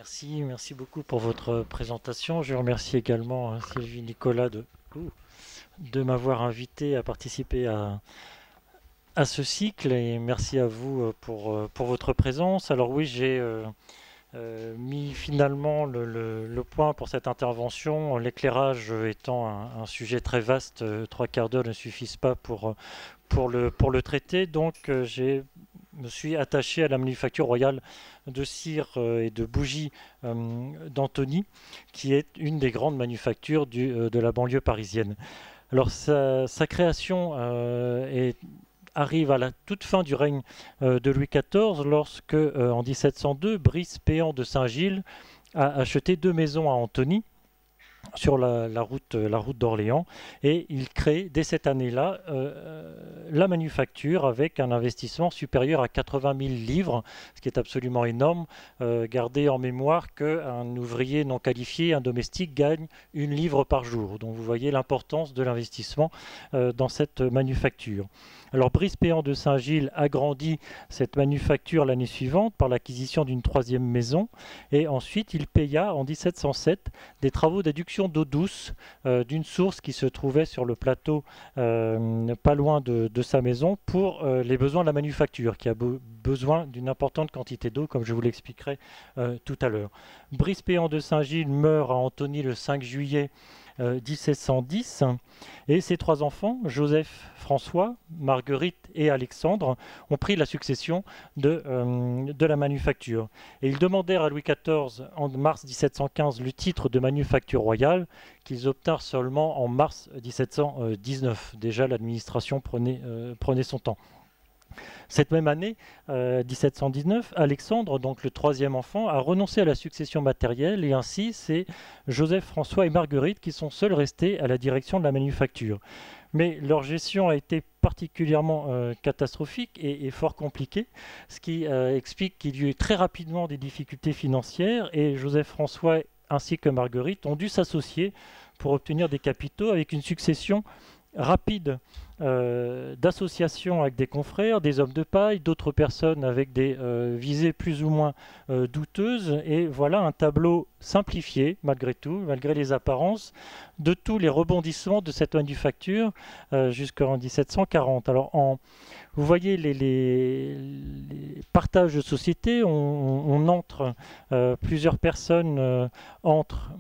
Merci beaucoup pour votre présentation. Je remercie également Sylvie Nicolas de m'avoir invité à participer à ce cycle et merci à vous pour votre présence. Alors oui, j'ai mis finalement le point pour cette intervention, l'éclairage étant un sujet très vaste, trois quarts d'heure ne suffisent pas pour le traiter, donc me suis attaché à la manufacture royale de cire et de bougies d'Antony, qui est une des grandes manufactures de la banlieue parisienne. Alors sa création arrive à la toute fin du règne de Louis XIV, lorsque en 1702, Brice Péan de Saint-Gilles a acheté deux maisons à Antony sur la route d'Orléans, et il crée dès cette année-là la manufacture avec un investissement supérieur à 80 000 livres, ce qui est absolument énorme. Gardez en mémoire qu'un ouvrier non qualifié, un domestique, gagne une livre par jour. Donc vous voyez l'importance de l'investissement dans cette manufacture. Alors Brice Péan de Saint-Gilles agrandit cette manufacture l'année suivante par l'acquisition d'une troisième maison, et ensuite il paya en 1707 des travaux d'adduction d'eau douce d'une source qui se trouvait sur le plateau pas loin de sa maison pour les besoins de la manufacture, qui a besoin d'une importante quantité d'eau, comme je vous l'expliquerai tout à l'heure. Brice Péan de Saint-Gilles meurt à Antony le 5 juillet 1710, et ses trois enfants, Joseph, François, Marguerite et Alexandre, ont pris la succession de la manufacture. Et ils demandèrent à Louis XIV en mars 1715 le titre de manufacture royale, qu'ils obtinrent seulement en mars 1719. Déjà, l'administration prenait son temps. Cette même année, 1719, Alexandre, donc le troisième enfant, a renoncé à la succession matérielle, et ainsi c'est Joseph, François et Marguerite qui sont seuls restés à la direction de la manufacture. Mais leur gestion a été particulièrement catastrophique et fort compliquée, ce qui explique qu'il y a eu très rapidement des difficultés financières, et Joseph, François ainsi que Marguerite ont dû s'associer pour obtenir des capitaux, avec une succession rapide d'associations avec des confrères, des hommes de paille, d'autres personnes avec des visées plus ou moins douteuses. Et voilà un tableau simplifié, malgré tout, malgré les apparences, de tous les rebondissements de cette manufacture jusqu'en 1740. Alors, vous voyez les partages de société, on entre, plusieurs personnes entrent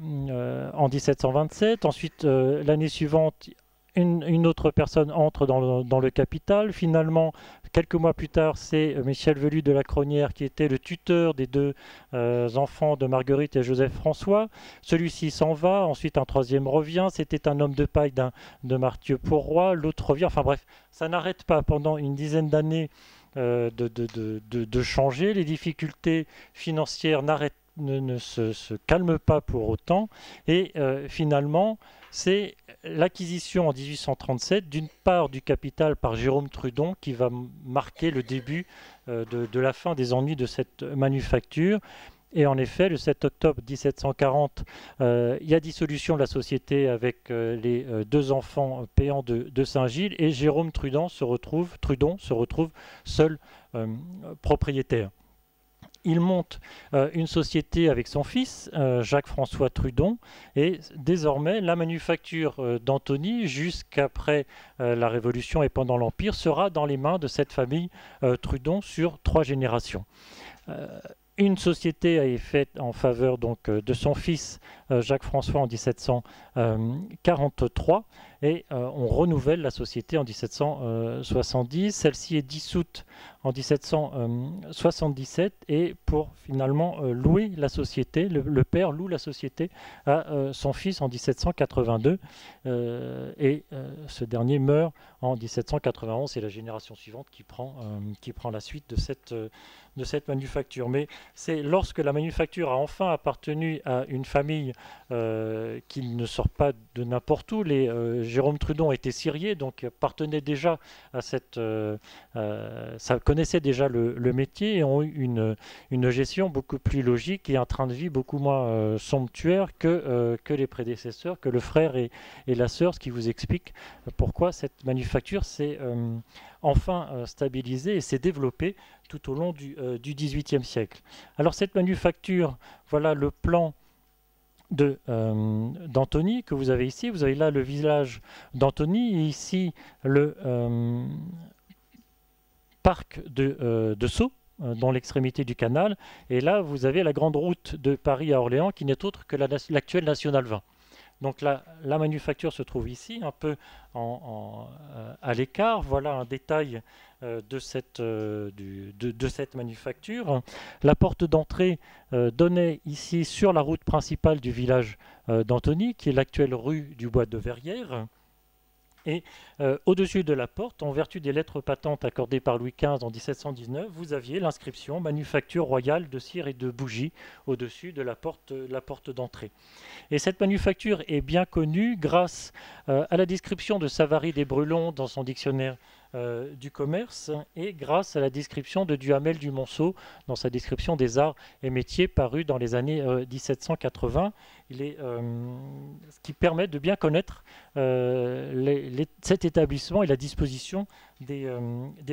en 1727, ensuite l'année suivante, une autre personne entre dans le capital. Finalement, quelques mois plus tard, c'est Michel Velu de la Cronière qui était le tuteur des deux enfants de Marguerite et Joseph François. Celui-ci s'en va, ensuite un troisième revient. C'était un homme de paille de Marthieu Pourroy, l'autre revient. Enfin bref, ça n'arrête pas pendant une dizaine d'années de changer. Les difficultés financières ne se calment pas pour autant. Et finalement, c'est l'acquisition en 1837 d'une part du capital par Jérôme Trudon qui va marquer le début de la fin des ennuis de cette manufacture. Et en effet, le 7 octobre 1740, il y a dissolution de la société avec les deux enfants Péan de Saint-Gilles, et Jérôme Trudon se retrouve seul propriétaire. Il monte une société avec son fils, Jacques-François Trudon, et désormais la manufacture d'Antony, jusqu'après la Révolution et pendant l'Empire, sera dans les mains de cette famille Trudon sur 3 générations. Une société a été faite en faveur donc de son fils Jacques-François en 1743, et on renouvelle la société en 1770. Celle-ci est dissoute en 1777, et pour finalement louer la société, le père loue la société à son fils en 1782, et ce dernier meurt en 1791. C'est la génération suivante qui prend la suite de cette manufacture. Mais c'est lorsque la manufacture a enfin appartenu à une famille qui ne sort pas de n'importe où. Les Jérôme Trudon était cirier, donc appartenait déjà à ça connaissait déjà le métier et ont eu une gestion beaucoup plus logique et un train de vie beaucoup moins somptuaire que les prédécesseurs, que le frère et la sœur, ce qui vous explique pourquoi cette manufacture s'est enfin stabilisée et s'est développée tout au long du XVIIIe siècle. Alors cette manufacture, voilà le plan d'Antony que vous avez ici. Vous avez là le village d'Antony et ici le parc de Sceaux, dans l'extrémité du canal. Et là, vous avez la grande route de Paris à Orléans qui n'est autre que l'actuelle Nationale 20. Donc la manufacture se trouve ici, un peu à l'écart. Voilà un détail de cette manufacture. La porte d'entrée donnait ici sur la route principale du village d'Antony, qui est l'actuelle rue du Bois de Verrières. Et au-dessus de la porte, en vertu des lettres patentes accordées par Louis XV en 1719, vous aviez l'inscription Manufacture royale de cire et de bougies au-dessus de la porte d'entrée. Et cette manufacture est bien connue grâce à la description de Savary des Brulons dans son dictionnaire du commerce et grâce à la description de Duhamel du Monceau dans sa description des arts et métiers paru dans les années 1780. Ce qui permet de bien connaître cet établissement et la disposition des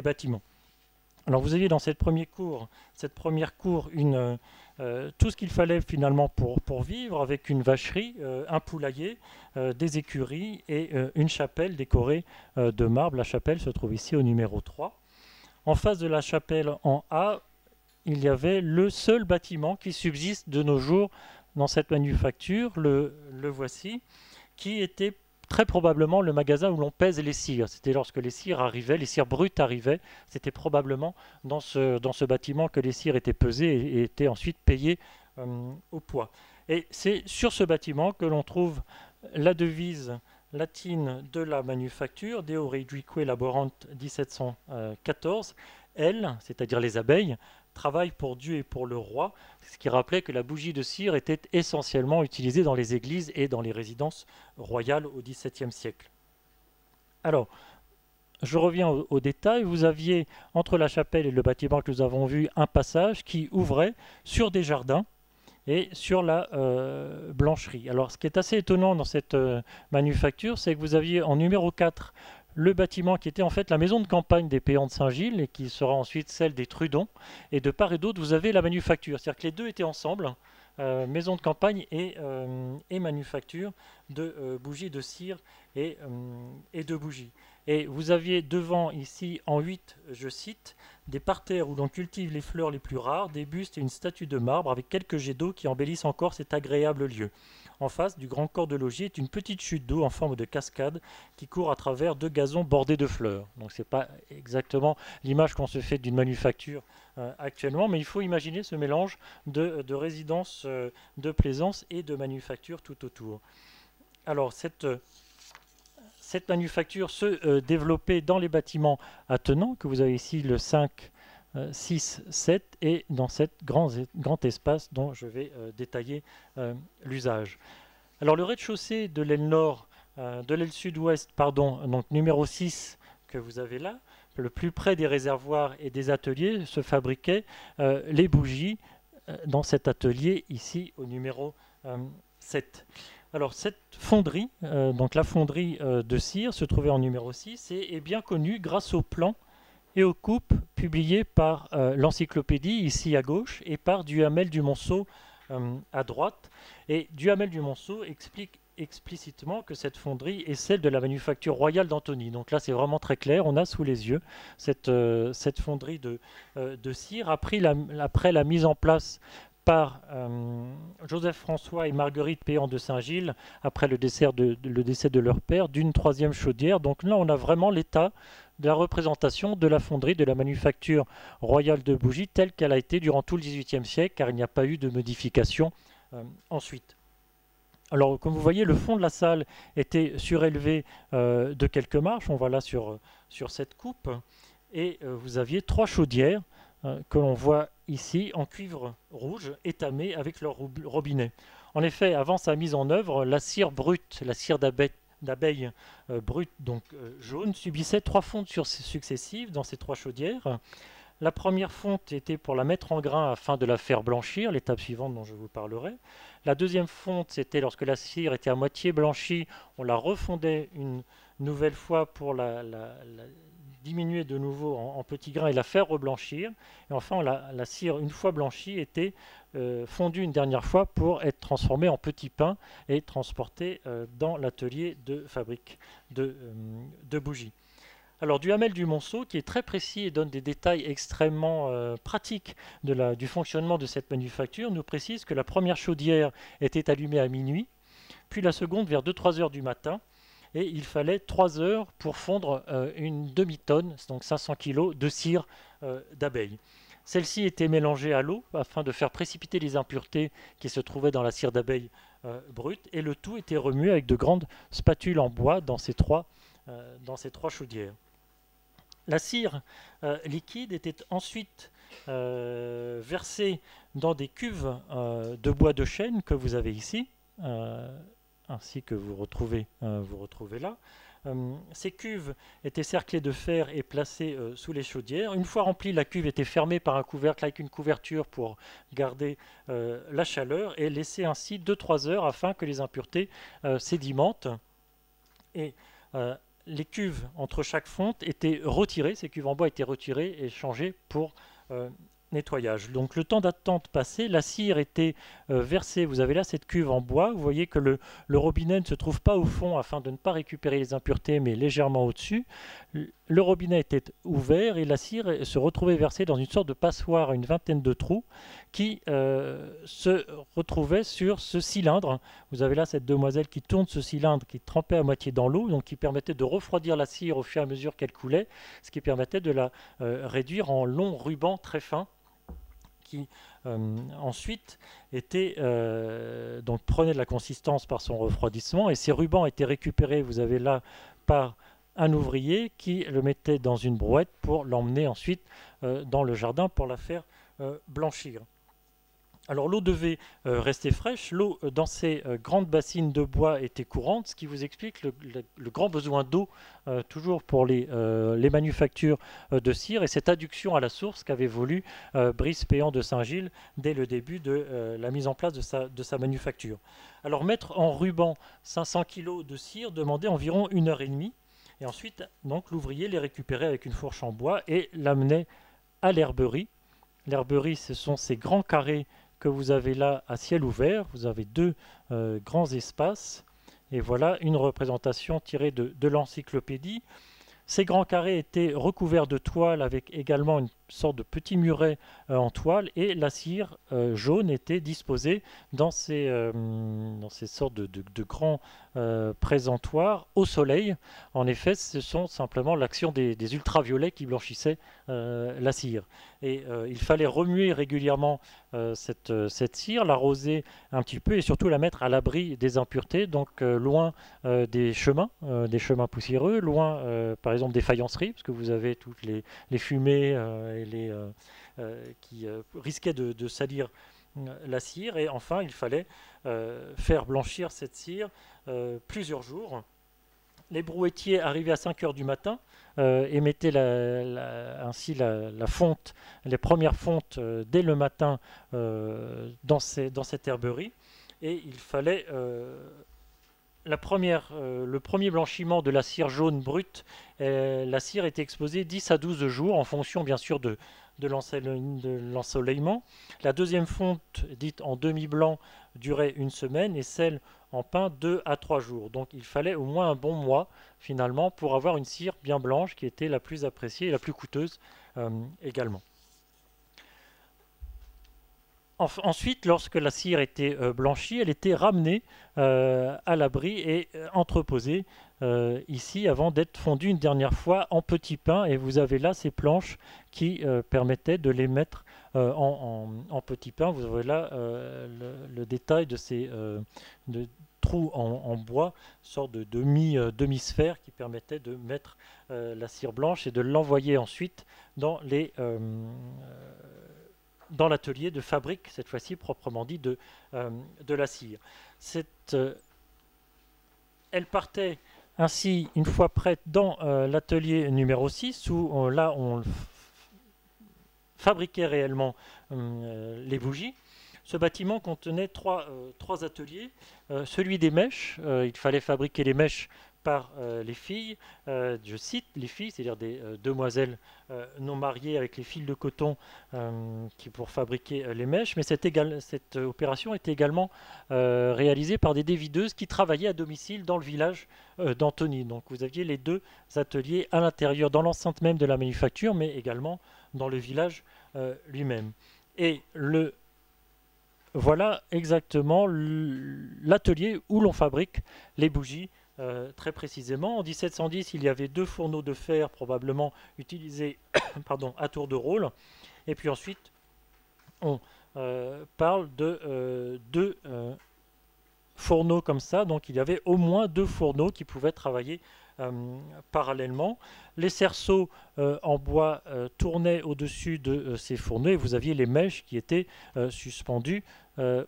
bâtiments. Alors vous aviez dans cette première cour tout ce qu'il fallait finalement pour vivre, avec une vacherie, un poulailler, des écuries et une chapelle décorée de marbre. La chapelle se trouve ici au numéro 3. En face de la chapelle en A, il y avait le seul bâtiment qui subsiste de nos jours dans cette manufacture, le voici, qui était très probablement le magasin où l'on pèse les cires. C'était lorsque les cires arrivaient, les cires brutes arrivaient, c'était probablement dans ce bâtiment que les cires étaient pesées et étaient ensuite payées au poids. Et c'est sur ce bâtiment que l'on trouve la devise latine de la manufacture, Deo Regique Laborant 1714, elles, c'est-à-dire les abeilles, travaillent pour Dieu et pour le roi, ce qui rappelait que la bougie de cire était essentiellement utilisée dans les églises et dans les résidences royales au XVIIe siècle. Alors, je reviens au détail. Vous aviez, entre la chapelle et le bâtiment que nous avons vu, un passage qui ouvrait sur des jardins et sur la blancherie. Alors, ce qui est assez étonnant dans cette manufacture, c'est que vous aviez en numéro 4 le bâtiment qui était en fait la maison de campagne des Péans de Saint-Gilles et qui sera ensuite celle des Trudon. Et de part et d'autre, vous avez la manufacture. C'est-à-dire que les deux étaient ensemble, maison de campagne et manufacture de bougies de cire et de bougies. Et vous aviez devant ici en 8, je cite, des parterres où l'on cultive les fleurs les plus rares, des bustes et une statue de marbre avec quelques jets d'eau qui embellissent encore cet agréable lieu. En face du grand corps de logis est une petite chute d'eau en forme de cascade qui court à travers 2 gazons bordés de fleurs. Donc c'est pas exactement l'image qu'on se fait d'une manufacture actuellement, mais il faut imaginer ce mélange de résidence de plaisance et de manufacture tout autour. Alors cette manufacture se développait dans les bâtiments attenants, que vous avez ici le 5, 6, 7, et dans cet grand espace dont je vais détailler l'usage. Alors le rez-de-chaussée de l'aile nord, de l'aile sud-ouest, donc numéro 6 que vous avez là, le plus près des réservoirs et des ateliers, se fabriquaient les bougies dans cet atelier ici au numéro 7. Alors cette fonderie, donc la fonderie de cire, se trouvait en numéro 6 et est bien connue grâce aux plans et aux coupes publiées par l'encyclopédie ici à gauche et par Duhamel du Monceau à droite. Et Duhamel du Monceau explique explicitement que cette fonderie est celle de la manufacture royale d'Antony. Donc là c'est vraiment très clair, on a sous les yeux cette fonderie de cire. Après la mise en place par Joseph François et Marguerite Péan de Saint-Gilles, après le décès de leur père, d'une 3e chaudière. Donc là, on a vraiment l'état de la représentation de la fonderie, de la manufacture royale de bougies, telle qu'elle a été durant tout le XVIIIe siècle, car il n'y a pas eu de modification ensuite. Alors, comme vous voyez, le fond de la salle était surélevé de quelques marches. On voit là sur cette coupe. Et vous aviez 3 chaudières que l'on voit ici en cuivre rouge étamé avec leur robinet. En effet, avant sa mise en œuvre, la cire brute, la cire d'abeilles brutes, donc jaunes, subissait 3 fontes successives dans ces 3 chaudières. La première fonte était pour la mettre en grain afin de la faire blanchir, l'étape suivante dont je vous parlerai. La deuxième fonte, c'était lorsque la cire était à moitié blanchie, on la refondait une nouvelle fois pour la diminuer de nouveau en petits grains et la faire reblanchir. Et enfin, la cire, une fois blanchie, était fondue une dernière fois pour être transformée en petits pains et transportée dans l'atelier de fabrique de bougies. Alors Duhamel du Monceau, qui est très précis et donne des détails extrêmement pratiques du fonctionnement de cette manufacture, nous précise que la première chaudière était allumée à minuit, puis la seconde vers 2-3 heures du matin, et il fallait 3 heures pour fondre une demi-tonne, donc 500 kg, de cire d'abeille. Celle-ci était mélangée à l'eau afin de faire précipiter les impuretés qui se trouvaient dans la cire d'abeille brute, et le tout était remué avec de grandes spatules en bois dans ces trois chaudières. La cire liquide était ensuite versée dans des cuves de bois de chêne que vous avez ici, ainsi que vous retrouvez là. Ces cuves étaient cerclées de fer et placées sous les chaudières. Une fois remplie, la cuve était fermée par un couvercle avec une couverture pour garder la chaleur et laissée ainsi 2-3 heures afin que les impuretés sédimentent. Et les cuves entre chaque fonte étaient retirées, ces cuves en bois étaient retirées et changées pour nettoyage. Donc le temps d'attente passé, la cire était versée, vous avez là cette cuve en bois, vous voyez que le robinet ne se trouve pas au fond afin de ne pas récupérer les impuretés mais légèrement au-dessus. Le robinet était ouvert et la cire se retrouvait versée dans une sorte de passoire à une vingtaine de trous qui se retrouvait sur ce cylindre. Vous avez là cette demoiselle qui tourne ce cylindre qui trempait à moitié dans l'eau, donc qui permettait de refroidir la cire au fur et à mesure qu'elle coulait, ce qui permettait de la réduire en longs rubans très fins qui ensuite donc prenait de la consistance par son refroidissement et ces rubans étaient récupérés, vous avez là, par un ouvrier qui le mettait dans une brouette pour l'emmener ensuite dans le jardin pour la faire blanchir. Alors l'eau devait rester fraîche, l'eau dans ces grandes bassines de bois était courante, ce qui vous explique le grand besoin d'eau toujours pour les manufactures de cire et cette adduction à la source qu'avait voulu Brice Péan de Saint-Gilles dès le début de la mise en place de sa manufacture. Alors mettre en ruban 500 kg de cire demandait environ 1h30 et ensuite donc l'ouvrier les récupérait avec une fourche en bois et l'amenait à l'herberie. L'herberie, ce sont ces grands carrés que vous avez là à ciel ouvert. Vous avez deux grands espaces. Et voilà une représentation tirée de l'encyclopédie. Ces grands carrés étaient recouverts de toile avec également une sorte de petit muret en toile et la cire jaune était disposée dans ces sortes de grands présentoirs au soleil. En effet, ce sont simplement l'action des ultraviolets qui blanchissaient la cire. Et il fallait remuer régulièrement cette cire, l'arroser un petit peu et surtout la mettre à l'abri des impuretés, donc loin des chemins poussiéreux, loin par exemple des faïenceries, parce que vous avez toutes les fumées qui risquaient de salir la cire. Et enfin, il fallait faire blanchir cette cire plusieurs jours. Les brouettiers arrivaient à 5 heures du matin et mettaient ainsi la fonte, les premières fontes dès le matin dans cette herberie. Et il fallait le premier blanchiment de la cire jaune brute, la cire était exposée 10 à 12 jours en fonction bien sûr de l'ensoleillement. La deuxième fonte, dite en demi-blanc, durait une semaine et celle en pain 2 à 3 jours. Donc il fallait au moins un bon mois finalement pour avoir une cire bien blanche qui était la plus appréciée et la plus coûteuse également. Ensuite, lorsque la cire était blanchie, elle était ramenée à l'abri et entreposée ici avant d'être fondue une dernière fois en petits pains. Et vous avez là ces planches qui permettaient de les mettre en petits pains. Vous avez là le détail de ces trous en bois, sorte de demi-sphère qui permettait de mettre la cire blanche et de l'envoyer ensuite dans l'atelier de fabrique, cette fois-ci proprement dit, de la cire. Cette elles partaient ainsi, une fois prêtes, dans l'atelier numéro 6, où là, on fabriquait réellement les bougies. Ce bâtiment contenait trois ateliers. Celui des mèches, il fallait fabriquer les mèches par les filles, je cite les filles, c'est-à-dire des demoiselles non mariées avec les fils de coton pour fabriquer les mèches, mais cette opération était également réalisée par des dévideuses qui travaillaient à domicile dans le village d'Antony. Donc vous aviez les deux ateliers à l'intérieur, dans l'enceinte même de la manufacture, mais également dans le village lui-même. Et voilà exactement l'atelier où l'on fabrique les bougies. Très précisément, en 1710, il y avait 2 fourneaux de fer probablement utilisés pardon, à tour de rôle. Et puis ensuite, on parle de 2 fourneaux comme ça. Donc il y avait au moins 2 fourneaux qui pouvaient travailler parallèlement. Les cerceaux en bois tournaient au-dessus de ces fourneaux et vous aviez les mèches qui étaient suspendues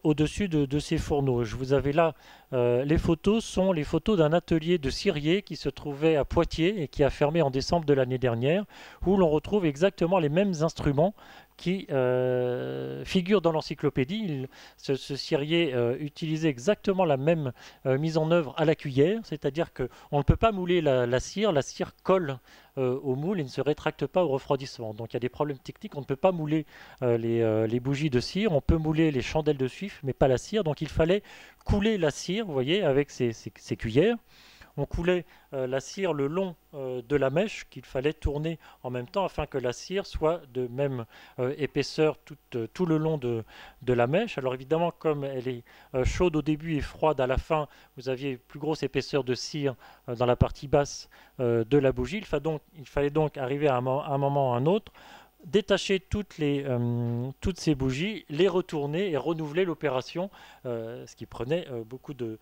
au-dessus de ces fourneaux. Je vous avais là, les photos sont les photos d'un atelier de cirier qui se trouvait à Poitiers et qui a fermé en décembre de l'année dernière, où l'on retrouve exactement les mêmes instruments qui figurent dans l'encyclopédie. Ce cirier utilisait exactement la même mise en œuvre à la cuillère, c'est-à-dire qu'on ne peut pas mouler la cire colle au moule et ne se rétracte pas au refroidissement. Donc il y a des problèmes techniques, on ne peut pas mouler les bougies de cire, on peut mouler les chandelles de suif, mais pas la cire. Donc il fallait couler la cire, vous voyez, avec ces cuillères. On coulait la cire le long de la mèche qu'il fallait tourner en même temps afin que la cire soit de même épaisseur tout le long de la mèche. Alors évidemment, comme elle est chaude au début et froide à la fin, vous aviez plus grosse épaisseur de cire dans la partie basse de la bougie. Il fallait donc arriver à un moment ou à un autre, détacher toutes ces bougies, les retourner et renouveler l'opération, ce qui prenait beaucoup de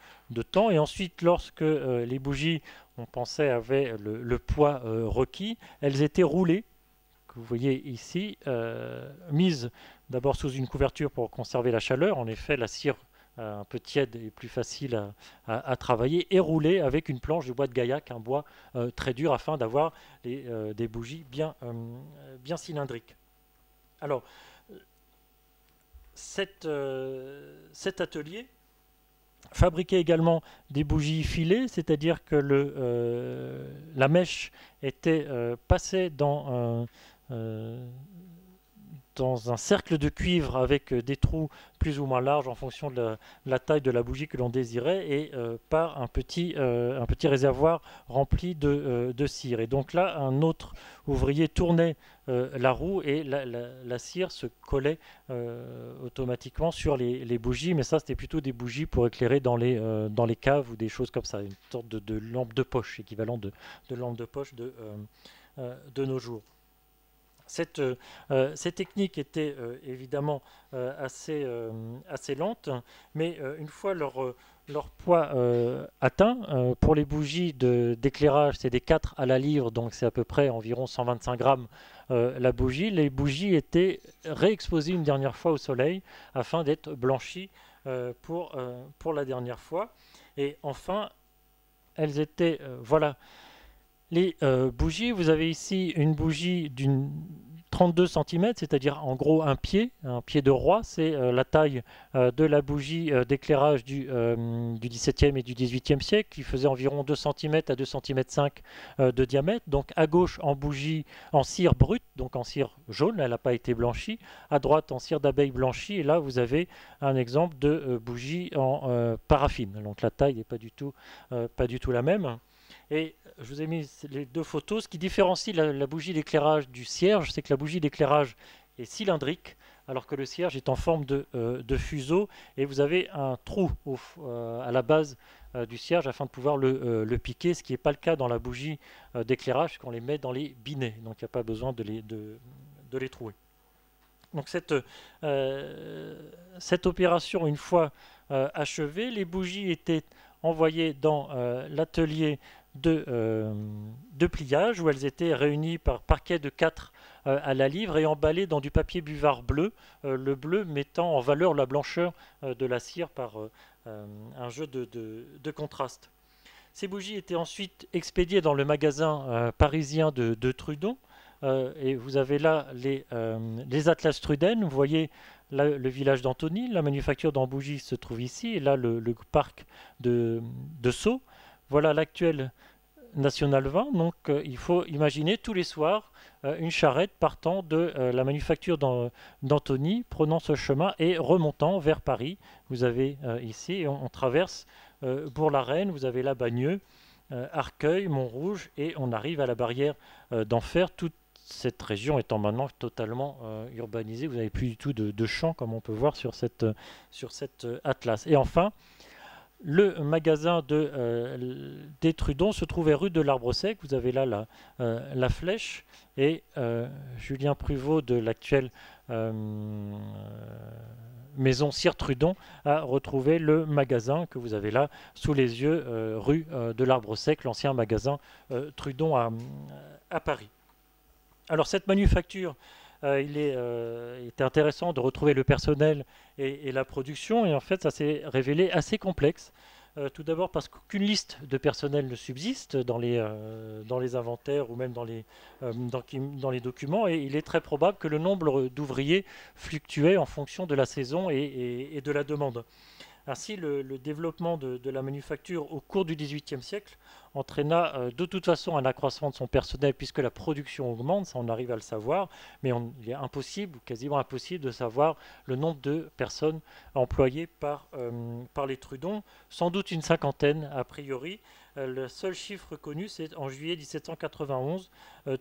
temps. Et ensuite, lorsque les bougies, on pensait, avaient le poids requis, elles étaient roulées, que vous voyez ici, mises d'abord sous une couverture pour conserver la chaleur. En effet, la cire un peu tiède et plus facile à travailler, et roulée avec une planche de bois de gaillac, un bois très dur, afin d'avoir des bougies bien cylindriques. Alors, cet atelier fabriquait également des bougies filées, c'est-à-dire que la mèche était passée dans un cercle de cuivre avec des trous plus ou moins larges en fonction de la taille de la bougie que l'on désirait, et par un petit réservoir rempli de cire. Et donc là, un autre ouvrier tournait la roue et la cire se collait automatiquement sur les bougies, mais ça c'était plutôt des bougies pour éclairer dans les caves ou des choses comme ça, une sorte de lampe de poche, équivalent de lampe de poche de nos jours. Ces techniques étaient évidemment assez lentes, mais une fois leur poids atteint, pour les bougies d'éclairage, c'est des 4 à la livre, donc c'est à peu près environ 125 grammes la bougie. Les bougies étaient réexposées une dernière fois au soleil afin d'être blanchies pour la dernière fois. Et enfin, elles étaient, voilà, les bougies. Vous avez ici une bougie d'une 32 cm, c'est-à-dire en gros un pied de roi. C'est la taille de la bougie d'éclairage du XVIIe et du XVIIIe siècle, qui faisait environ 2 cm à 2,5 cm de diamètre. Donc à gauche en bougie en cire brute, donc en cire jaune, elle n'a pas été blanchie. À droite en cire d'abeille blanchie. Et là vous avez un exemple de bougie en paraffine. Donc la taille n'est pas du tout la même. Et je vous ai mis les 2 photos. Ce qui différencie la bougie d'éclairage du cierge, c'est que la bougie d'éclairage est cylindrique, alors que le cierge est en forme de fuseau, et vous avez un trou à la base du cierge afin de pouvoir le piquer, ce qui n'est pas le cas dans la bougie d'éclairage, qu'on les met dans les binets, donc il n'y a pas besoin de les trouer. Donc cette opération, une fois achevée, les bougies étaient envoyées dans l'atelier de pliage, où elles étaient réunies par parquet de 4 à la livre et emballées dans du papier buvard bleu, le bleu mettant en valeur la blancheur de la cire par un jeu de contraste. Ces bougies étaient ensuite expédiées dans le magasin parisien de Trudon. Et vous avez là les Atlas Truden. Vous voyez là, le village d'Antony. La manufacture d'Ambougie se trouve ici. Et là, le parc de Sceaux. Voilà l'actuel National 20. Donc, il faut imaginer tous les soirs une charrette partant de la manufacture d'Antony, prenant ce chemin et remontant vers Paris. Vous avez ici, on traverse Bourg-la-Reine, vous avez là Bagneux, Arcueil, Montrouge, et on arrive à la barrière d'Enfer. Toute cette région étant maintenant totalement urbanisée, vous n'avez plus du tout de champs comme on peut voir sur cette atlas. Et enfin, le magasin des Trudon se trouvait rue de l'Arbre Sec. Vous avez là la flèche. Et Julien Pruvot de l'actuelle maison Sire Trudon a retrouvé le magasin que vous avez là sous les yeux, rue de l'Arbre Sec, l'ancien magasin Trudon à Paris. Alors cette manufacture, il était intéressant de retrouver le personnel et la production, et en fait ça s'est révélé assez complexe. Tout d'abord parce qu'aucune liste de personnel ne subsiste dans les inventaires ou même dans les documents, et il est très probable que le nombre d'ouvriers fluctuait en fonction de la saison et de la demande. Ainsi, le développement de la manufacture au cours du XVIIIe siècle entraîna de toute façon un accroissement de son personnel puisque la production augmente, ça on arrive à le savoir, mais il est impossible ou quasiment impossible de savoir le nombre de personnes employées par les Trudon, sans doute une cinquantaine a priori. Le seul chiffre connu, c'est en juillet 1791,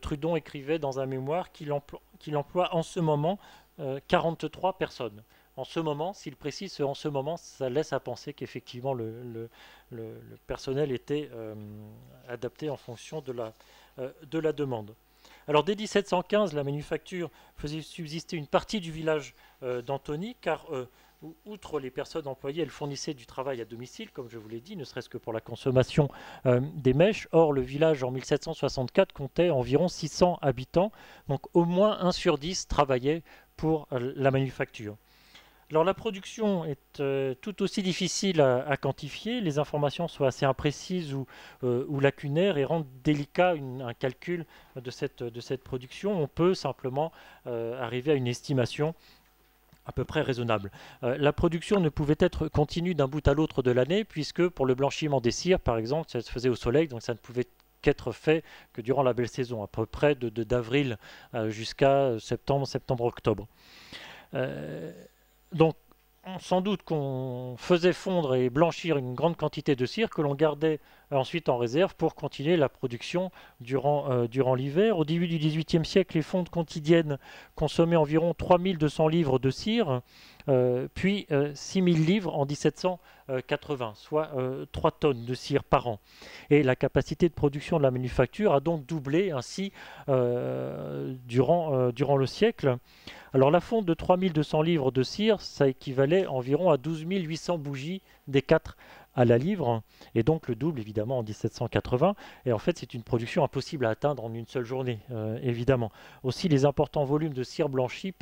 Trudon écrivait dans un mémoire qu'il emploie en ce moment 43 personnes. En ce moment, s'il précise en ce moment, ça laisse à penser qu'effectivement le personnel était adapté en fonction de la demande. Alors dès 1715, la manufacture faisait subsister une partie du village d'Antony, car outre les personnes employées, elle fournissait du travail à domicile, comme je vous l'ai dit, ne serait-ce que pour la consommation des mèches. Or, le village en 1764 comptait environ 600 habitants, donc au moins 1 sur 10 travaillait pour la manufacture. Alors la production est tout aussi difficile à quantifier, les informations sont assez imprécises ou lacunaires et rendent délicat un calcul de cette production. On peut simplement arriver à une estimation à peu près raisonnable. La production ne pouvait être continue d'un bout à l'autre de l'année puisque pour le blanchiment des cires, par exemple, ça se faisait au soleil, donc ça ne pouvait qu'être fait que durant la belle saison, à peu près d'avril jusqu'à septembre-octobre. Donc, sans doute qu'on faisait fondre et blanchir une grande quantité de cire que l'on gardait ensuite en réserve pour continuer la production durant l'hiver. Au début du XVIIIe siècle, les fondes quotidiennes consommaient environ 3200 livres de cire, puis 6000 livres en 1780, soit 3 tonnes de cire par an. Et la capacité de production de la manufacture a donc doublé ainsi durant le siècle. Alors la fonte de 3200 livres de cire, ça équivalait environ à 12 800 bougies des 4 à la livre, et donc le double évidemment en 1780. Et en fait c'est une production impossible à atteindre en une seule journée, évidemment. Aussi les importants volumes de cire blanchie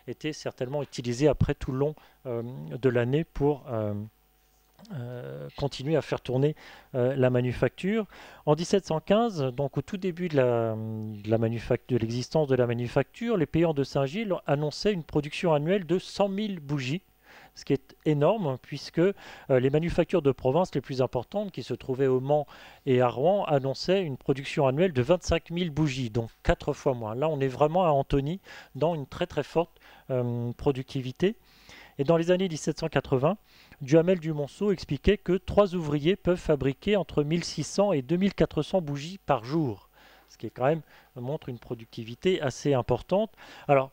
étaient certainement utilisés après tout le long de l'année pour continuer à faire tourner la manufacture. En 1715, donc au tout début de l'existence de la manufacture, les payeurs de Saint-Gilles annonçaient une production annuelle de 100 000 bougies, ce qui est énorme puisque les manufactures de province les plus importantes qui se trouvaient au Mans et à Rouen annonçaient une production annuelle de 25 000 bougies, donc 4 fois moins. Là on est vraiment à Antony dans une très très forte productivité. Et dans les années 1780, Duhamel du Monceau expliquait que 3 ouvriers peuvent fabriquer entre 1600 et 2400 bougies par jour, ce qui est quand même montre une productivité assez importante. Alors,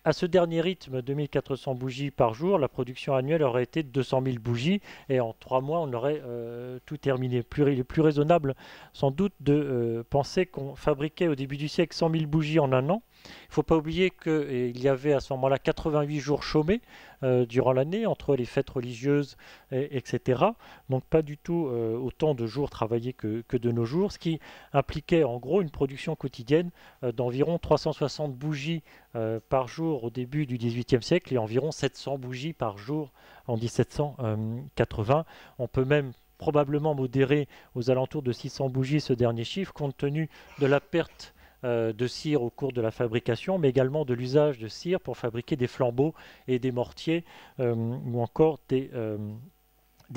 à ce dernier rythme de 1400 bougies par jour, la production annuelle aurait été de 200 000 bougies et en 3 mois, on aurait tout terminé. Il est plus raisonnable sans doute de penser qu'on fabriquait au début du siècle 100 000 bougies en un an. Il ne faut pas oublier qu'il y avait à ce moment-là 88 jours chômés durant l'année, entre les fêtes religieuses, etc. Donc pas du tout autant de jours travaillés que de nos jours, ce qui impliquait en gros une production quotidienne d'environ 360 bougies par jour au début du XVIIIe siècle et environ 700 bougies par jour en 1780. On peut même probablement modéré aux alentours de 600 bougies, ce dernier chiffre, compte tenu de la perte de cire au cours de la fabrication, mais également de l'usage de cire pour fabriquer des flambeaux et des mortiers, ou encore des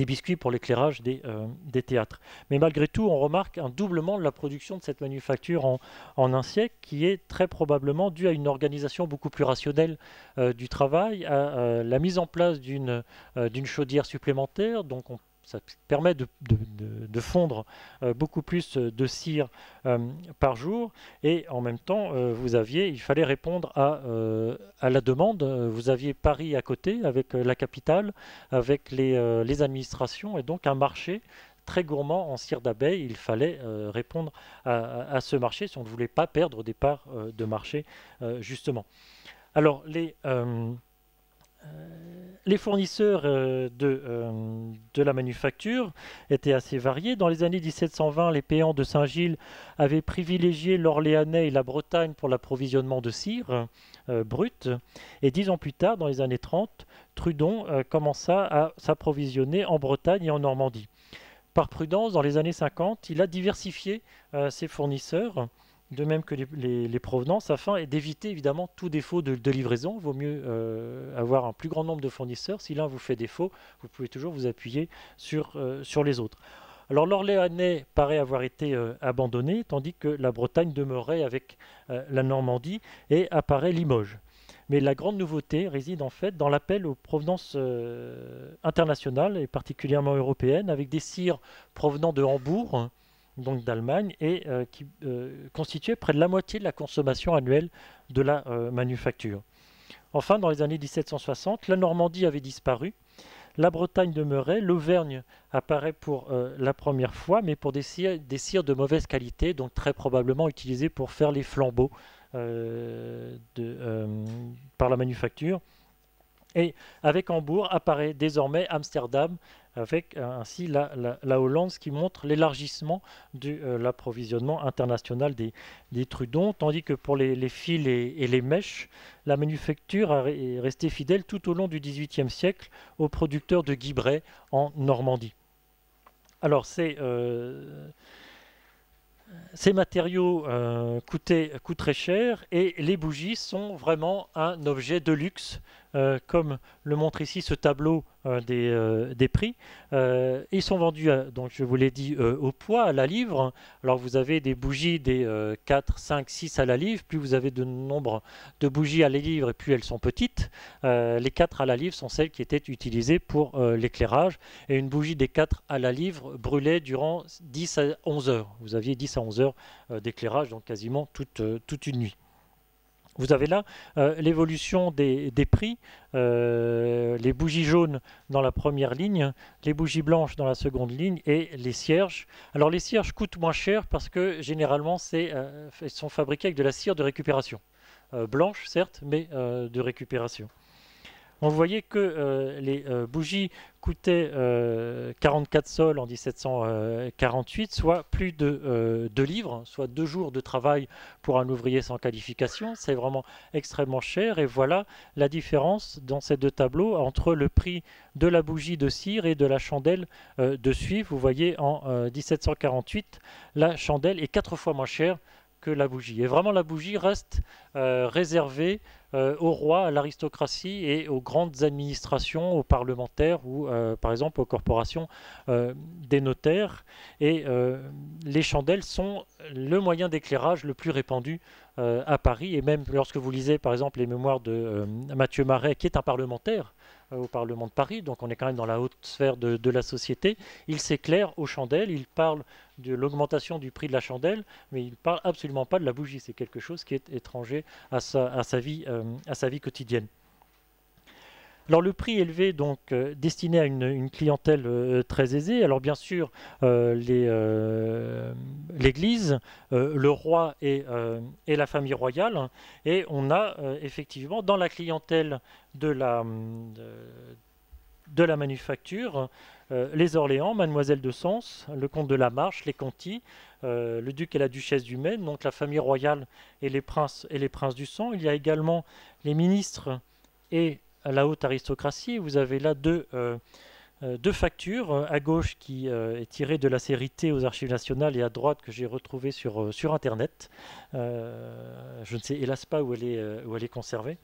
biscuits pour l'éclairage des théâtres. Mais malgré tout, on remarque un doublement de la production de cette manufacture en un siècle, qui est très probablement dû à une organisation beaucoup plus rationnelle du travail, à la mise en place d'une chaudière supplémentaire. Donc ça permet de fondre beaucoup plus de cire par jour, et en même temps il fallait répondre à la demande. Vous aviez Paris à côté avec la capitale, avec les administrations, et donc un marché très gourmand en cire d'abeille. Il fallait répondre à ce marché si on ne voulait pas perdre des parts de marché justement. Alors les fournisseurs de la manufacture étaient assez variés. Dans les années 1720, les péans de Saint-Gilles avaient privilégié l'Orléanais et la Bretagne pour l'approvisionnement de cire brute. Et 10 ans plus tard, dans les années 30, Trudon commença à s'approvisionner en Bretagne et en Normandie. Par prudence, dans les années 50, il a diversifié ses fournisseurs, de même que les provenances, afin d'éviter évidemment tout défaut de livraison. Il vaut mieux avoir un plus grand nombre de fournisseurs. Si l'un vous fait défaut, vous pouvez toujours vous appuyer sur les autres. Alors l'Orléanais paraît avoir été abandonné, tandis que la Bretagne demeurait avec la Normandie, et apparaît Limoges. Mais la grande nouveauté réside en fait dans l'appel aux provenances internationales, et particulièrement européennes, avec des cires provenant de Hambourg, donc d'Allemagne, et qui constituaient près de la moitié de la consommation annuelle de la manufacture. Enfin, dans les années 1760, la Normandie avait disparu, la Bretagne demeurait, l'Auvergne apparaît pour la première fois, mais pour des cires de mauvaise qualité, donc très probablement utilisées pour faire les flambeaux par la manufacture. Et avec Hambourg apparaît désormais Amsterdam, avec ainsi la Hollande, ce qui montre l'élargissement de l'approvisionnement international des Trudons, tandis que pour les fils et les mèches, la manufacture est restée fidèle tout au long du XVIIIe siècle aux producteurs de Guibray en Normandie. Alors ces matériaux coûtent très cher, et les bougies sont vraiment un objet de luxe, comme le montre ici ce tableau des prix. Ils sont vendus, donc je vous l'ai dit, au poids, à la livre. Alors vous avez des bougies des 4, 5, 6 à la livre. Plus vous avez de nombre de bougies à la livre, et plus elles sont petites. Les 4 à la livre sont celles qui étaient utilisées pour l'éclairage. Et une bougie des 4 à la livre brûlait durant 10 à 11 heures. Vous aviez 10 à 11 heures d'éclairage, donc quasiment toute une nuit. Vous avez là l'évolution des prix, les bougies jaunes dans la première ligne, les bougies blanches dans la seconde ligne, et les cierges. Alors les cierges coûtent moins cher parce que généralement elles sont fabriquées avec de la cire de récupération. Blanche certes, mais de récupération. On voyait que les bougies coûtaient 44 sols en 1748, soit plus de 2 livres, soit 2 jours de travail pour un ouvrier sans qualification. C'est vraiment extrêmement cher, et voilà la différence dans ces deux tableaux entre le prix de la bougie de cire et de la chandelle de suif. Vous voyez, en 1748, la chandelle est 4 fois moins chère que la bougie. Et vraiment, la bougie reste réservée au roi, à l'aristocratie et aux grandes administrations, aux parlementaires, ou par exemple aux corporations des notaires. Et les chandelles sont le moyen d'éclairage le plus répandu à Paris. Et même lorsque vous lisez par exemple les mémoires de Mathieu Marais, qui est un parlementaire au Parlement de Paris, donc on est quand même dans la haute sphère de la société, il s'éclaire aux chandelles, il parle de l'augmentation du prix de la chandelle, mais il ne parle absolument pas de la bougie. C'est quelque chose qui est étranger à sa vie quotidienne. Alors le prix élevé, donc destiné à une clientèle très aisée. Alors bien sûr, l'Église, le roi et la famille royale, hein, et on a effectivement dans la clientèle de la manufacture les Orléans, Mademoiselle de Sens, le comte de la Marche, les Conti, le duc et la duchesse du Maine, donc la famille royale et les princes du sang. Il y a également les ministres et la haute aristocratie. Vous avez là deux deux factures, à gauche qui est tirée de la série T aux Archives nationales et à droite que j'ai retrouvée sur Internet. Je ne sais hélas pas où elle est conservée.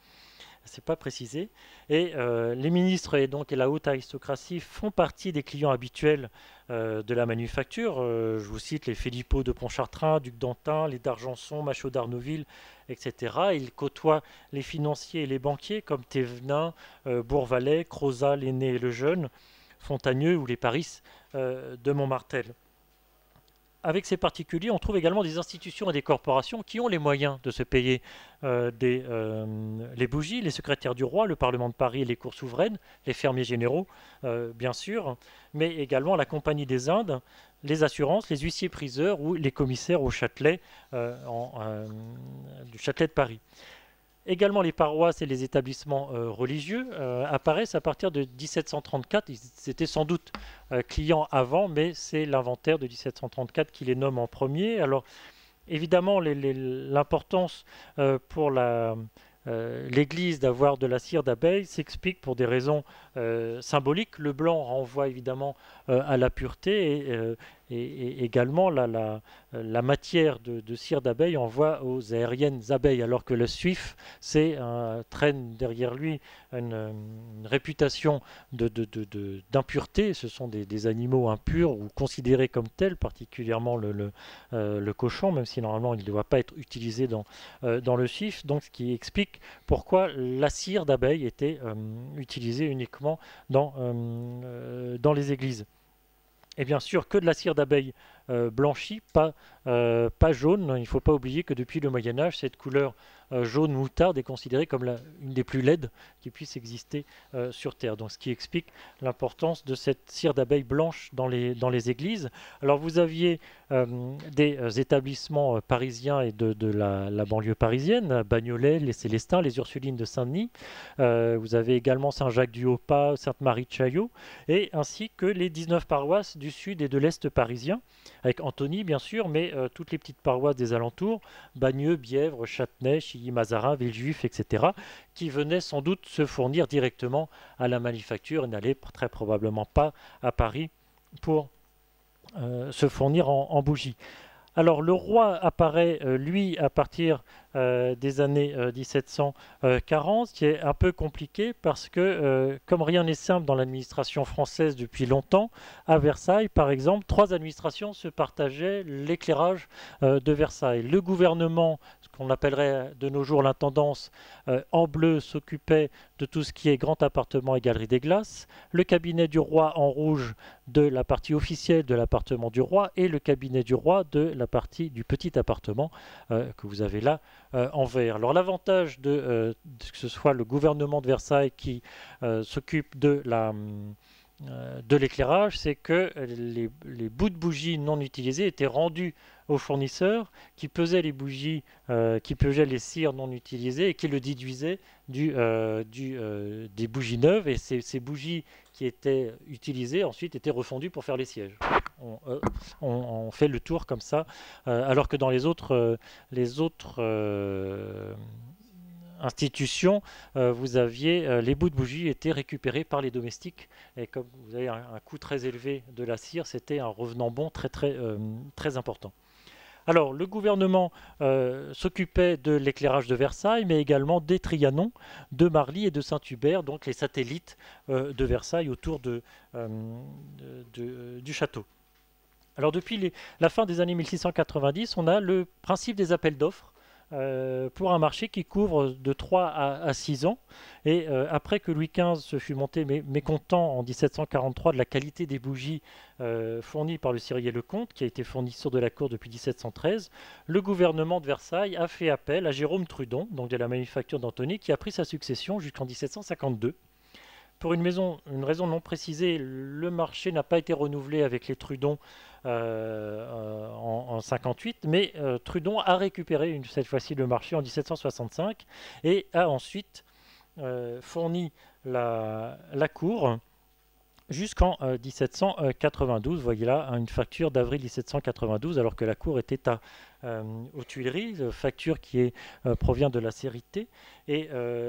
C'est pas précisé. Et les ministres et la haute aristocratie font partie des clients habituels de la manufacture. Je vous cite les Philippot de Pontchartrain, Duc d'Antin, les d'Argenson, Machaut d'Arnouville, etc. Ils côtoient les financiers et les banquiers comme Thévenin, Bourvalet, Crozat, l'aîné et le jeune, Fontagneux ou les Paris de Montmartel. Avec ces particuliers, on trouve également des institutions et des corporations qui ont les moyens de se payer les bougies, les secrétaires du roi, le Parlement de Paris et les cours souveraines, les fermiers généraux, bien sûr, mais également la Compagnie des Indes, les assurances, les huissiers-priseurs ou les commissaires au Châtelet, du Châtelet de Paris. Également, les paroisses et les établissements religieux apparaissent à partir de 1734. Ils étaient sans doute clients avant, mais c'est l'inventaire de 1734 qui les nomme en premier. Alors, évidemment, l'importance pour l'Église d'avoir de la cire d'abeille s'explique pour des raisons symboliques. Le blanc renvoie évidemment à la pureté et également la matière de cire d'abeille envoie aux aériennes abeilles, alors que le suif traîne derrière lui une réputation d'impureté. Ce sont des animaux impurs ou considérés comme tels, particulièrement le cochon, même si normalement il ne doit pas être utilisé dans le suif. Donc, ce qui explique pourquoi la cire d'abeille était utilisée uniquement dans les églises. Et bien sûr que de la cire d'abeille blanchie, pas jaune. Il ne faut pas oublier que depuis le Moyen-Âge, cette couleur jaune moutarde est considérée comme une des plus laides qui puissent exister sur Terre. Donc, ce qui explique l'importance de cette cire d'abeille blanche dans les églises. Alors, vous aviez des établissements parisiens et de la banlieue parisienne, Bagnolet, les Célestins, les Ursulines de Saint-Denis. Vous avez également Saint-Jacques-du-Haut-Pas, Sainte-Marie de Chaillot, et ainsi que les 19 paroisses du sud et de l'est parisien, avec Antony bien sûr, mais toutes les petites paroisses des alentours, Bagneux, Bièvre, Châtenay, Chilly-Mazarin, Villejuif, etc., qui venaient sans doute se fournir directement à la manufacture et n'allaient très probablement pas à Paris pour se fournir en bougies. Alors le roi apparaît, lui, à partir des années 1740, ce qui est un peu compliqué parce que, comme rien n'est simple dans l'administration française depuis longtemps, à Versailles, par exemple, trois administrations se partageaient l'éclairage de Versailles. Le gouvernement, ce qu'on appellerait de nos jours l'intendance, en bleu, s'occupait de tout ce qui est grand appartement et galerie des glaces. Le cabinet du roi en rouge de la partie officielle de l'appartement du roi et le cabinet du roi de la partie du petit appartement que vous avez là en vert. Alors l'avantage que ce soit le gouvernement de Versailles qui s'occupe de l'éclairage, c'est que les bouts de bougies non utilisés étaient rendus aux fournisseurs qui pesaient les bougies, qui pesaient les cires non utilisées et qui le déduisaient des bougies neuves. Et ces bougies qui étaient utilisées ensuite étaient refondues pour faire les sièges. On fait le tour comme ça, alors que dans les autres institutions, vous aviez les bouts de bougies étaient récupérés par les domestiques et comme vous avez un coût très élevé de la cire, c'était un revenant bon très important. Alors, le gouvernement s'occupait de l'éclairage de Versailles, mais également des Trianon, de Marly et de Saint-Hubert, donc les satellites de Versailles autour du château. Alors, depuis la fin des années 1690, on a le principe des appels d'offres pour un marché qui couvre de 3 à 6 ans. Et après que Louis XV se fut monté mécontent en 1743 de la qualité des bougies fournies par le cirier Lecomte, qui a été fournisseur de la cour depuis 1713, le gouvernement de Versailles a fait appel à Jérôme Trudon, donc de la manufacture d'Antony, qui a pris sa succession jusqu'en 1752. Pour une raison non précisée, le marché n'a pas été renouvelé avec les Trudon en 58, mais Trudon a récupéré cette fois-ci le marché en 1765 et a ensuite fourni la cour jusqu'en 1792. Vous voyez là une facture d'avril 1792, alors que la cour était aux Tuileries, facture qui provient de la série T. Et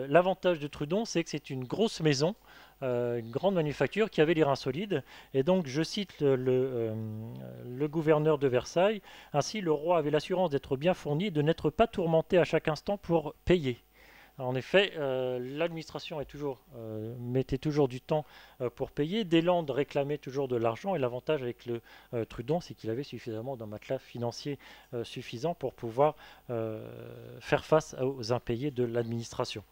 l'avantage de Trudon, c'est que c'est une grosse maison une grande manufacture qui avait les reins solides. Et donc, je cite le gouverneur de Versailles, ainsi le roi avait l'assurance d'être bien fourni, de n'être pas tourmenté à chaque instant pour payer. En effet, l'administration mettait toujours du temps pour payer. Deslandes réclamait toujours de l'argent et l'avantage avec le Trudon, c'est qu'il avait suffisamment d'un matelas financier suffisant pour pouvoir faire face aux impayés de l'administration.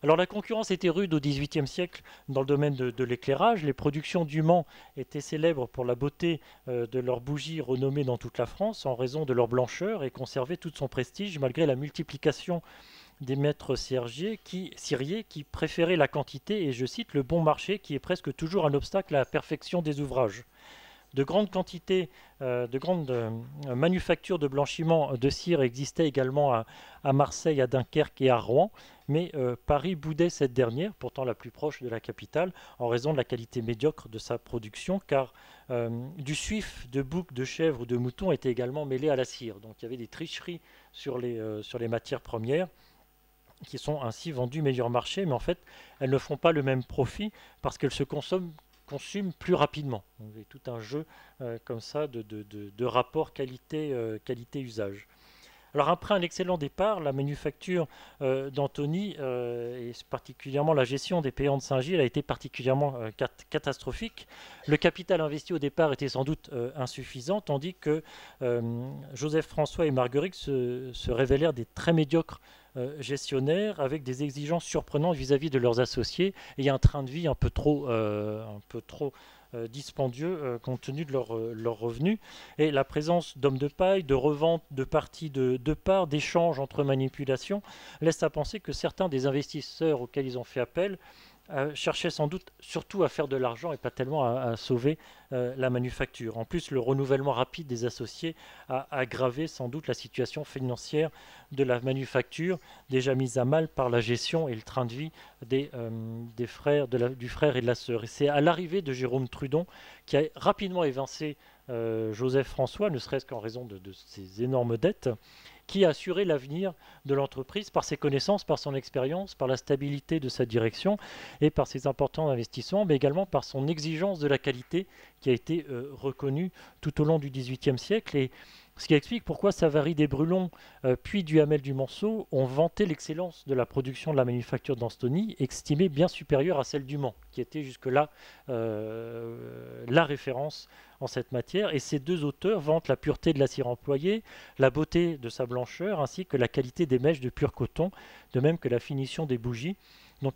Alors la concurrence était rude au XVIIIe siècle dans le domaine de l'éclairage. Les productions du Mans étaient célèbres pour la beauté de leurs bougies renommées dans toute la France en raison de leur blancheur et conservaient tout son prestige malgré la multiplication des maîtres ciriers qui préféraient la quantité et, je cite, le bon marché qui est presque toujours un obstacle à la perfection des ouvrages. De grandes quantités, de grandes manufactures de blanchiment de cire existaient également à Marseille, à Dunkerque et à Rouen, mais Paris boudait cette dernière, pourtant la plus proche de la capitale, en raison de la qualité médiocre de sa production, car du suif de bouc, de chèvre ou de mouton était également mêlé à la cire. Donc il y avait des tricheries sur les matières premières qui sont ainsi vendues meilleur marché, mais en fait elles ne font pas le même profit parce qu'elles se consument plus rapidement. Donc, il y a tout un jeu comme ça de rapport qualité-usage. Alors après un excellent départ, la manufacture d'Antony et particulièrement la gestion des payants de Saint-Gilles a été particulièrement catastrophique. Le capital investi au départ était sans doute insuffisant, tandis que Joseph François et Marguerite se révélèrent des très médiocres gestionnaires avec des exigences surprenantes vis-à-vis de leurs associés et un train de vie un peu trop dispendieux compte tenu de leurs revenus. Et la présence d'hommes de paille, de revente de parties de parts, d'échanges entre manipulations, laisse à penser que certains des investisseurs auxquels ils ont fait appel cherchait sans doute surtout à faire de l'argent et pas tellement à sauver la manufacture. En plus, le renouvellement rapide des associés a aggravé sans doute la situation financière de la manufacture, déjà mise à mal par la gestion et le train de vie des frères, du frère et de la sœur. Et c'est à l'arrivée de Jérôme Trudon qui a rapidement évincé Joseph François, ne serait-ce qu'en raison de ses énormes dettes, qui a assuré l'avenir de l'entreprise par ses connaissances, par son expérience, par la stabilité de sa direction et par ses importants investissements, mais également par son exigence de la qualité qui a été reconnue tout au long du XVIIIe siècle. Et ce qui explique pourquoi Savary des Brulons puis Duhamel du Monceau ont vanté l'excellence de la production de la manufacture d'Antony, estimée bien supérieure à celle du Mans, qui était jusque-là la référence en cette matière. Et ces deux auteurs vantent la pureté de la cire employée, la beauté de sa blancheur, ainsi que la qualité des mèches de pur coton, de même que la finition des bougies. Donc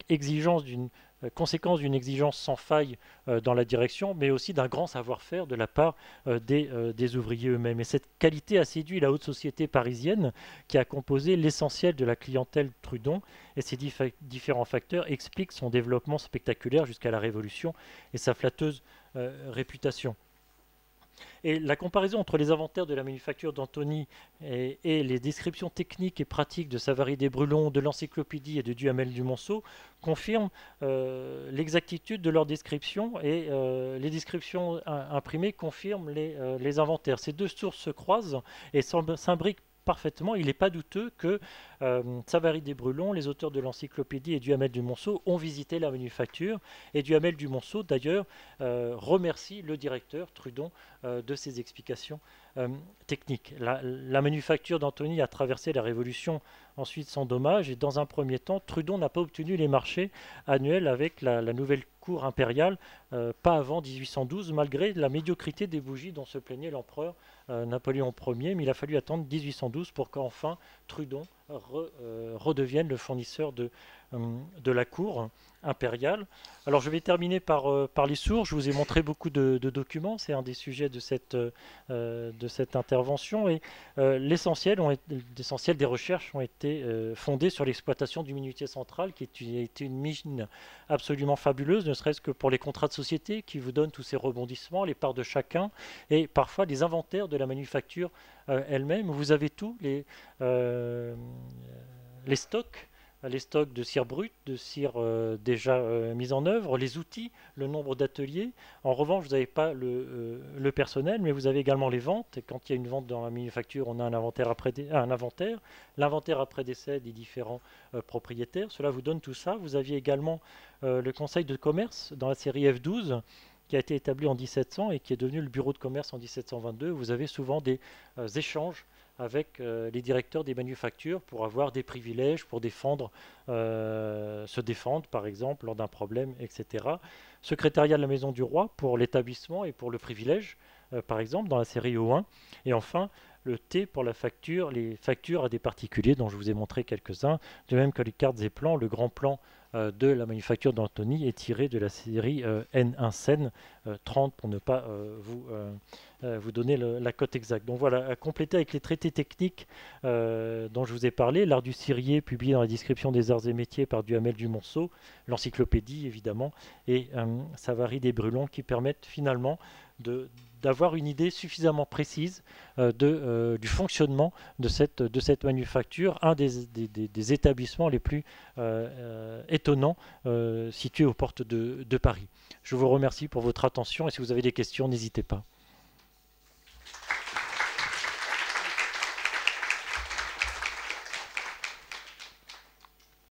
conséquence d'une exigence sans faille dans la direction, mais aussi d'un grand savoir-faire de la part des ouvriers eux-mêmes. Et cette qualité a séduit la haute société parisienne qui a composé l'essentiel de la clientèle Trudon, et ces différents facteurs expliquent son développement spectaculaire jusqu'à la Révolution et sa flatteuse réputation. Et la comparaison entre les inventaires de la manufacture d'Antony et les descriptions techniques et pratiques de Savary des Brulons, de l'Encyclopédie et de Duhamel du Monceau confirme l'exactitude de leurs descriptions et les descriptions imprimées confirment les inventaires. Ces deux sources se croisent et s'imbriquent parfaitement. Il n'est pas douteux que Savary des Brulons, les auteurs de l'Encyclopédie et Duhamel du Monceau ont visité la manufacture. Et Duhamel du Monceau, d'ailleurs, remercie le directeur Trudon de ses explications techniques. La manufacture d'Antony a traversé la Révolution ensuite sans dommage. Et dans un premier temps, Trudon n'a pas obtenu les marchés annuels avec la nouvelle cour impériale, pas avant 1812, malgré la médiocrité des bougies dont se plaignait l'empereur Napoléon Ier, mais il a fallu attendre 1812 pour qu'enfin Trudon redevienne le fournisseur de la cour impériale. Alors je vais terminer par les sources. Je vous ai montré beaucoup de documents, c'est un des sujets de cette intervention, et l'essentiel des recherches ont été fondées sur l'exploitation du Minutier Central, qui a été une mine absolument fabuleuse, ne serait-ce que pour les contrats de société qui vous donnent tous ces rebondissements, les parts de chacun, et parfois les inventaires de la manufacture elle-même. Vous avez tous les stocks les stocks de cire brute, de cire déjà mise en œuvre, les outils, le nombre d'ateliers. En revanche, vous n'avez pas le personnel, mais vous avez également les ventes. Et quand il y a une vente dans la manufacture, on a un inventaire après un inventaire, l'inventaire après décès des différents propriétaires. Cela vous donne tout ça. Vous aviez également le conseil de commerce dans la série F12 qui a été établi en 1700 et qui est devenu le bureau de commerce en 1722. Vous avez souvent des échanges avec les directeurs des manufactures pour avoir des privilèges, pour se défendre par exemple lors d'un problème, etc. Secrétariat de la Maison du Roi pour l'établissement et pour le privilège, par exemple dans la série O1. Et enfin, le T pour la facture, les factures à des particuliers dont je vous ai montré quelques-uns, de même que les cartes et plans, le grand plan de la manufacture d'Antony est tiré de la série N1 Scène 30 pour ne pas vous donner la cote exacte. Donc voilà, à compléter avec les traités techniques dont je vous ai parlé, l'art du cirier publié dans la description des arts et métiers par Duhamel du Monceau, l'encyclopédie évidemment, et Savary des Brulons qui permettent finalement d'avoir une idée suffisamment précise du fonctionnement de cette manufacture, un des établissements les plus étonnants situés aux portes de Paris. Je vous remercie pour votre attention et si vous avez des questions, n'hésitez pas.